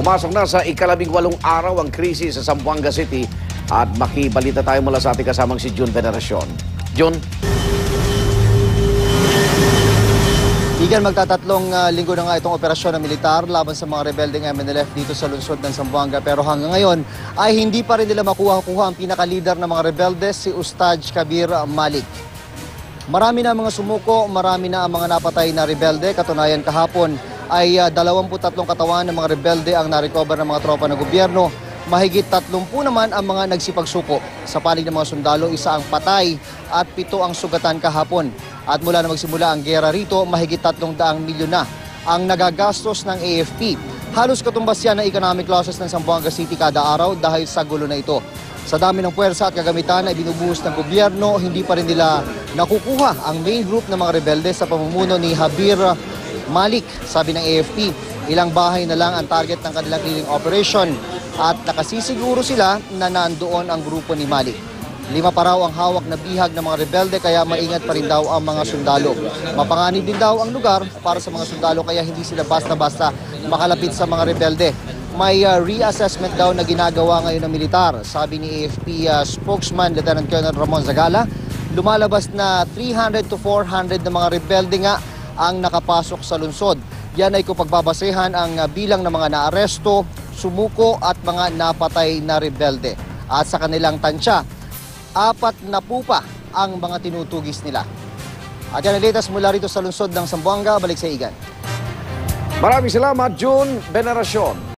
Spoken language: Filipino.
Pumasok na sa ika-18 araw ang krisis sa Zamboanga City at makibalita tayo mula sa ating kasamang si Jun Veneracion. Jun? Igan, magtatatlong linggo na nga itong operasyon ng militar laban sa mga rebeldeng MNLF dito sa lungsod ng Zamboanga. Pero hanggang ngayon ay hindi pa rin nila makuha-kuha ang pinaka-leader ng mga rebelde, si Ustadz Kabir Malik. Marami na ang mga sumuko, marami na ang mga napatay na rebelde. Katunayan kahapon ay 23 katawan ng mga rebelde ang narecover ng mga tropa ng gobyerno. Mahigit 30 naman ang mga nagsipagsuko. Sa panig ng mga sundalo, 1 ang patay at 7 ang sugatan kahapon. At mula na magsimula ang gera rito, mahigit 300 milyon na ang nagagastos ng AFP. Halos katumbas yan ng economic losses ng Zamboanga City kada araw dahil sa gulo na ito. Sa dami ng puwersa at kagamitan na ibinubuhos ng gobyerno, hindi pa rin nila nakukuha ang main group ng mga rebelde sa pamumuno ni Kabir Malik. Sabi ng AFP, ilang bahay na lang ang target ng kanilang killing operation at nakasisiguro sila na nandoon ang grupo ni Malik. 5 pa raw ang hawak na bihag ng mga rebelde kaya maingat pa rin daw ang mga sundalo. Mapanganib din daw ang lugar para sa mga sundalo kaya hindi sila basta-basta makalapit sa mga rebelde. May reassessment daw na ginagawa ngayon ng militar. Sabi ni AFP spokesman Lieutenant Colonel Ramon Zagala, lumalabas na 300 to 400 na mga rebelde nga ang nakapasok sa lungsod. Yan ay kung pagbabasehan ang bilang ng mga naaresto, sumuko at mga napatay na rebelde. At sa kanilang tansya, 4 na pupa ang mga tinutugis nila. At yan ang latest mula rito sa lungsod ng Zamboanga. Balik sa Igan. Maraming salamat, Jun Veneracion.